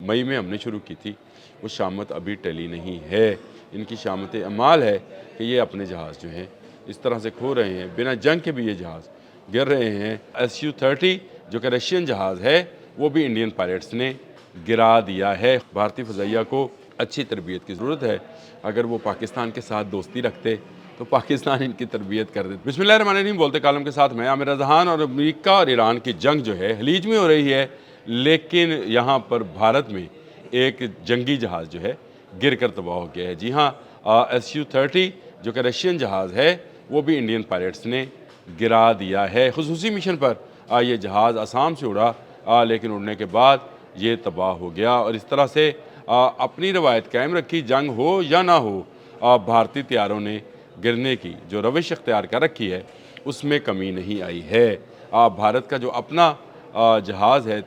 मई में हमने शुरू की थी, वो शामत अभी टली नहीं है। इनकी शामत अमाल है कि ये अपने जहाज़ जो हैं इस तरह से खो रहे हैं, बिना जंग के भी ये जहाज़ गिर रहे हैं। Su-30 जो कि रशियन जहाज़ है, वो भी इंडियन पायलट्स ने गिरा दिया है। भारतीय फ़ज़ाइया को अच्छी तरबियत की ज़रूरत है। अगर वो पाकिस्तान के साथ दोस्ती रखते तो पाकिस्तान इनकी तरबियत कर देते। बिस्मिल्लाहिर्रहमानिर्रहीम, बोलते कालम के साथ मैं आमिर रज़हान। और अमेरिका और ईरान की जंग जो है खलीज में हो रही है, लेकिन यहाँ पर भारत में एक जंगी जहाज़ जो है गिर कर तबाह हो गया है। जी हाँ, Su-30 जो कि रशियन जहाज़ है, वो भी इंडियन पायलट्स ने गिरा दिया है। खुसूसी मिशन पर ये जहाज़ आसाम से उड़ा, लेकिन उड़ने के बाद ये तबाह हो गया। और इस तरह से अपनी रवायत कायम रखी, जंग हो या ना हो, भारतीय तैयारों ने गिरने की जो रविश अख्तियार कर रखी है उसमें कमी नहीं आई है। भारत का जो अपना जहाज़ है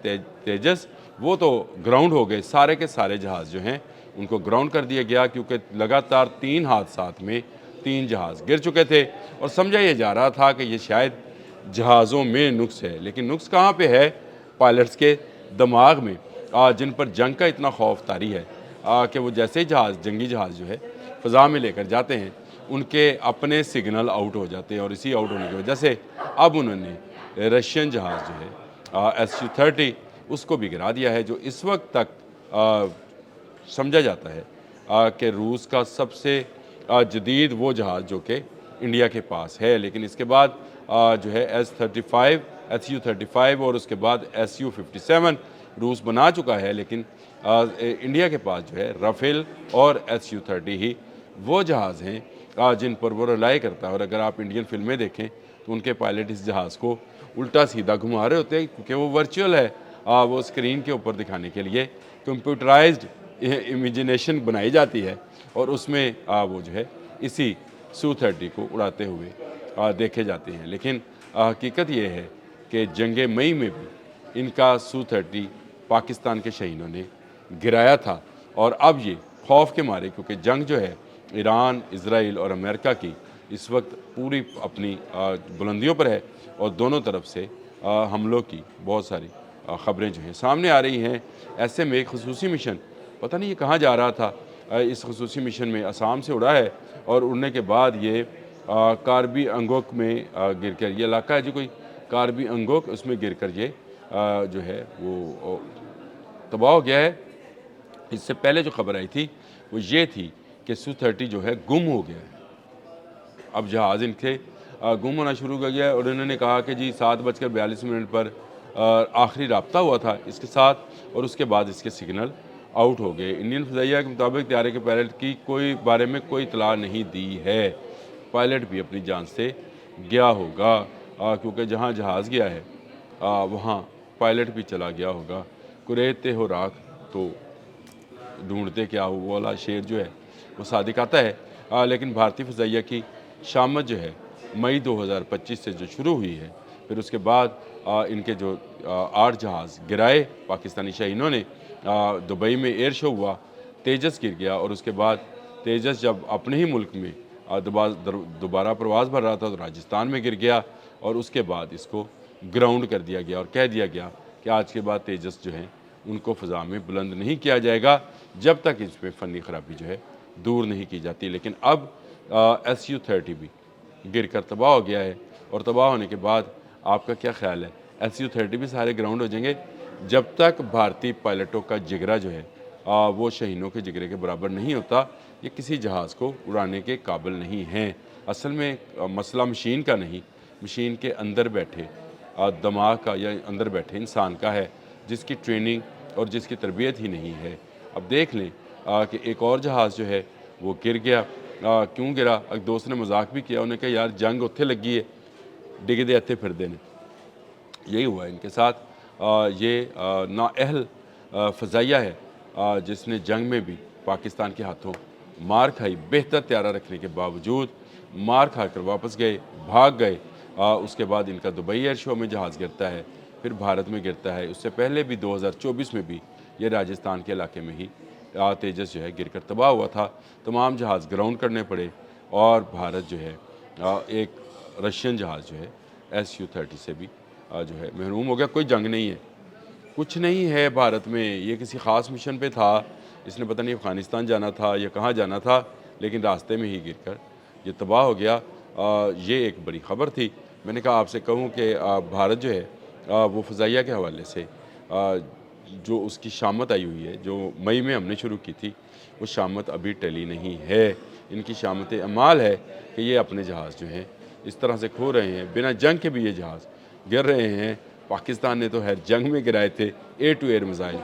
तेजस, वो तो ग्राउंड हो गए। सारे के सारे जहाज़ जो हैं उनको ग्राउंड कर दिया गया, क्योंकि लगातार 3 हादसात में 3 जहाज़ गिर चुके थे। और समझा ये जा रहा था कि ये शायद जहाज़ों में नुक्स है, लेकिन नुक्स कहाँ पे है? पायलट्स के दिमाग में, जिन पर जंग का इतना खौफ तारी है कि वो जैसे ही जंगी जहाज़ जो है फ़ज़ा में लेकर जाते हैं, उनके अपने सिग्नल आउट हो जाते हैं। और इसी आउट होने की वजह से अब उन्होंने रशियन जहाज़ जो है Su-30 उसको भी गिरा दिया है, जो इस वक्त तक समझा जाता है कि रूस का सबसे जदीद वो जहाज़ जो कि इंडिया के पास है। लेकिन इसके बाद जो है Su-35 और उसके बाद Su-57 रूस बना चुका है, लेकिन इंडिया के पास जो है राफेल और Su-30 ही वो जहाज़ हैं जिन पर वो रिलाई करता है। और अगर आप इंडियन फिल्में देखें तो उनके पायलट इस जहाज़ को उल्टा सीधा घुमा रहे होते हैं, क्योंकि वो वर्चुअल है। वो स्क्रीन के ऊपर दिखाने के लिए कंप्यूटराइज्ड इमेजिनेशन बनाई जाती है, और उसमें वो जो है इसी Su-30 को उड़ाते हुए देखे जाते हैं। लेकिन हकीकत ये है कि जंग मई में भी इनका Su-30 पाकिस्तान के शहीनों ने गिराया था। और अब ये खौफ के मारे, क्योंकि जंग जो है ईरान, इजराइल और अमेरिका की इस वक्त पूरी अपनी बुलंदियों पर है, और दोनों तरफ से हमलों की बहुत सारी ख़बरें जो हैं सामने आ रही हैं। ऐसे में एक खसूसी मिशन, पता नहीं ये कहाँ जा रहा था, इस खसूसी मिशन में आसाम से उड़ा है, और उड़ने के बाद ये कार्बी अंगोक में गिर कर, ये इलाका है जो कोई कार्बी अंगोक, उसमें गिर कर ये जो है वो तबाह हो गया है। इससे पहले जो खबर आई थी वो ये थी कि Su-30 जो है गुम हो गया है। अब जहाज़ इनके गुम होना शुरू हो गया है, और इन्होंने कहा कि जी 7:42 पर आखिरी रब्ता हुआ था इसके साथ, और उसके बाद इसके सिग्नल आउट हो गए। इंडियन फ़ज़ाइया के मुताबिक त्यारे के पायलट की कोई बारे में कोई इतला नहीं दी है। पायलट भी अपनी जान से गया होगा, क्योंकि जहाँ जहाज़ गया है वहाँ पायलट भी चला गया होगा। कुरेते हो राख तो ढूंढते क्या हो, वो वाला शेर जो है वो सादिक आता है। लेकिन भारतीय फ़ज़ाइया की शामत जो है मई 2025 से जो शुरू हुई है, फिर उसके बाद इनके जो 8 जहाज़ गिराए पाकिस्तानी शहीनों ने। दुबई में एयर शो हुआ, तेजस गिर गया, और उसके बाद तेजस जब अपने ही मुल्क में दोबारा प्रवास भर रहा था तो राजस्थान में गिर गया, और उसके बाद इसको ग्राउंड कर दिया गया और कह दिया गया कि आज के बाद तेजस जो हैं उनको फ़ज़ा में बुलंद नहीं किया जाएगा जब तक इसमें फ़नी ख़राबी जो है दूर नहीं की जाती। लेकिन अब Su-30 भी गिर कर तबाह हो गया है, और तबाह होने के बाद आपका क्या ख्याल है? Su-30 भी सारे ग्राउंड हो जाएंगे जब तक भारतीय पायलटों का जिगरा जो है वो शहीनों के जिगरे के बराबर नहीं होता। ये किसी जहाज़ को उड़ाने के काबिल नहीं हैं। असल में मसला मशीन का नहीं, मशीन के अंदर बैठे दिमाग का या अंदर बैठे इंसान का है, जिसकी ट्रेनिंग और जिसकी तरबियत ही नहीं है। अब देख लें कि एक और जहाज़ जो है वो गिर गया। क्यों गिरा? एक दोस्त ने मजाक भी किया, उन्होंने कहा यार जंग उत्थे लगी है, डिगदे इत्थे फिरदे ने। यही हुआ इनके साथ। ये नाअहल फ़ज़ाइया है जिसने जंग में भी पाकिस्तान के हाथों मार खाई। बेहतर तैयारा रखने के बावजूद मार खाकर वापस गए, भाग गए। उसके बाद इनका दुबई एयर शो में जहाज़ गिरता है, फिर भारत में गिरता है। उससे पहले भी 2024 में भी ये राजस्थान के इलाके में ही तेजस जो है गिर कर तबाह हुआ था। तमाम जहाज़ ग्राउंड करने पड़े, और भारत जो है एक रशियन जहाज़ जो है Su-30 से भी जो है महरूम हो गया। कोई जंग नहीं है, کچھ نہیں ہے بھارت میں، یہ کسی خاص مشن پہ تھا، اس نے پتہ نہیں افغانستان جانا تھا یا کہاں جانا تھا، لیکن راستے میں ہی گر کر یہ تباہ ہو گیا۔ یہ ایک بڑی خبر تھی۔ میں نے کہا آپ سے کہوں کہ بھارت جو ہے وہ فضائیہ کے حوالے سے جو اس کی شامت آئی ہوئی ہے، جو مئی میں ہم نے شروع کی تھی، وہ شامت ابھی ٹلی نہیں ہے۔ ان کی شامت اعمال ہے کہ یہ اپنے جہاز جو ہیں اس طرح سے کھو رہے ہیں، بنا جنگ کے بھی یہ جہاز گر رہے ہیں۔ پاکستان نے تو خیر جنگ میں گرائے تھے، air to air missile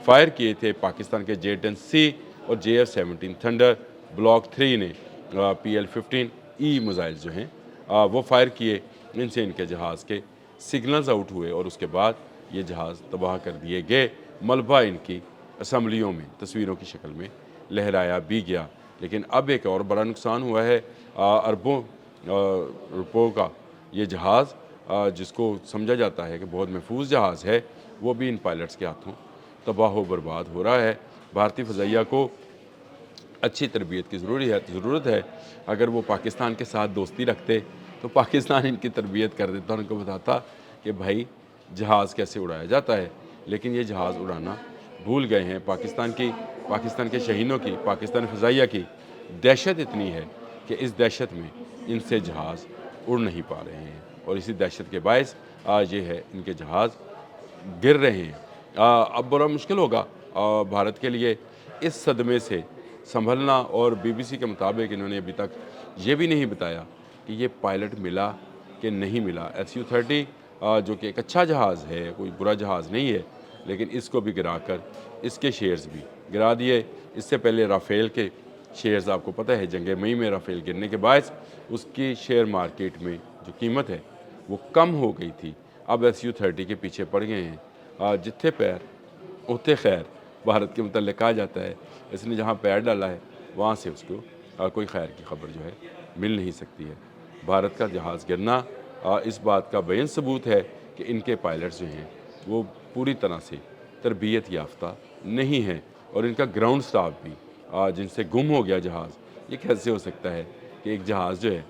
fire کیے تھے پاکستان کے J-10C اور JF-17 تھنڈر، بلاک 3 نے PL-15E میزائل جو ہیں وہ فائر کیے، ان سے ان کے جہاز کے سگنلز آؤٹ ہوئے اور اس کے بعد یہ جہاز تباہ کر دیے گئے۔ ملبہ ان کی اسمبلیوں میں تصویروں کی شکل میں لہرایا بھی گیا۔ لیکن اب ایک اور بڑا نقصان ہوا ہے، اربوں روپوں کا یہ جہاز جس کو سمجھا جاتا ہے کہ بہت محفوظ جہاز ہے، وہ بھی ان پائلٹس کے ہاتھوں تباہ و برباد ہو رہا ہے۔ بھارتی فضائیہ کو اچھی تربیت کی ضرورت ہے۔ اگر وہ پاکستان کے ساتھ دوستی رکھتے تو پاکستان ان کی تربیت کر دیتا، ان کو بتاتا کہ بھائی جہاز کیسے اڑایا جاتا ہے، لیکن یہ جہاز اڑانا بھول گئے ہیں۔ پاکستان کے شہینوں کی، پاکستان فضائیہ کی دہشت اتنی ہے کہ اس دہشت میں ان سے جہاز اڑ نہیں پا رہے ہیں، اور اسی دہشت کے باعث آج یہ ہے ان کے جہاز گر رہے ہیں۔ اب بڑا مشکل ہوگا بھارت کے لیے اس صدمے سے سنبھلنا، اور BBC کے مطابق انہوں نے ابھی تک یہ بھی نہیں بتایا کہ یہ پائلٹ ملا کہ نہیں ملا۔ SU-30 جو کہ ایک اچھا جہاز ہے، کوئی برا جہاز نہیں ہے، لیکن اس کو بھی گرا کر اس کے شیئرز بھی گرا دیے۔ اس سے پہلے رافیل کے شیئرز آپ کو پتہ ہے جنگ مئی میں رافیل گرنے کے باعث اس کی شیئر مارکیٹ میں جو قیمت ہے وہ کم ہو گئی تھی۔ اب SU-30 کے پیچھے پڑ گئے ہیں۔ جتھے پیر اتھے خیر بھارت کے متعلق کہا جاتا ہے، اس نے جہاں پیر ڈالا ہے وہاں سے اس کو کوئی خیر کی خبر جو ہے مل نہیں سکتی ہے۔ بھارت کا جہاز گرنا اس بات کا بیان ثبوت ہے کہ ان کے پائلٹس جو ہیں وہ پوری طرح سے تربیت یافتہ نہیں ہیں، اور ان کا گراؤنڈ سٹاف بھی جن سے گم ہو گیا جہاز۔ یہ کیسے ہو سکتا ہے کہ ایک جہاز جو ہے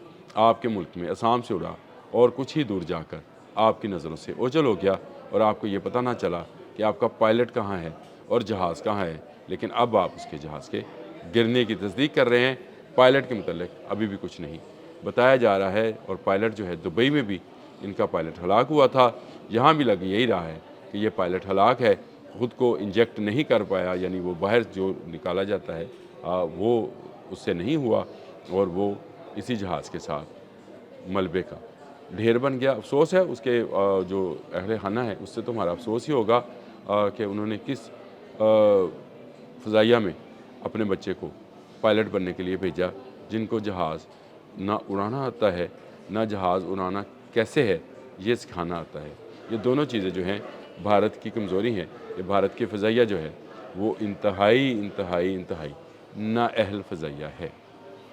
آپ کے ملک میں آسام سے اڑا اور کچھ ہی دور جا کر آپ کی نظروں سے اوجھل ہو گیا، اور آپ کو یہ پتہ نہ چلا کہ آپ کا پائلٹ کہاں ہے اور جہاز کہاں ہے، لیکن اب آپ اس کے جہاز کے گرنے کی تصدیق کر رہے ہیں۔ پائلٹ کے متعلق ابھی بھی کچھ نہیں بتایا جا رہا ہے، اور پائلٹ جو ہے دبئی میں بھی ان کا پائلٹ ہلاک ہوا تھا، یہاں بھی لگ یہی رہا ہے کہ یہ پائلٹ ہلاک ہے، خود کو انجیکٹ نہیں کر پایا، یعنی وہ باہر جو نکالا جاتا ہے وہ اس سے نہیں ہوا، اور وہ اسی جہاز کے ساتھ ملبے کا ڈھیر بن گیا۔ افسوس ہے اس کے جو اہل خانہ ہے، اس سے تو ہمارا افسوس ہی ہوگا کہ انہوں نے کس فضائیہ میں اپنے بچے کو پائلٹ بننے کے لیے بھیجا، جن کو جہاز نہ اڑانا آتا ہے، نہ جہاز اڑانا کیسے ہے یہ سکھانا آتا ہے۔ یہ دونوں چیزیں جو ہیں بھارت کی کمزوری ہیں، کہ بھارت کی فضائیہ جو ہے وہ انتہائی نااہل فضائیہ ہے۔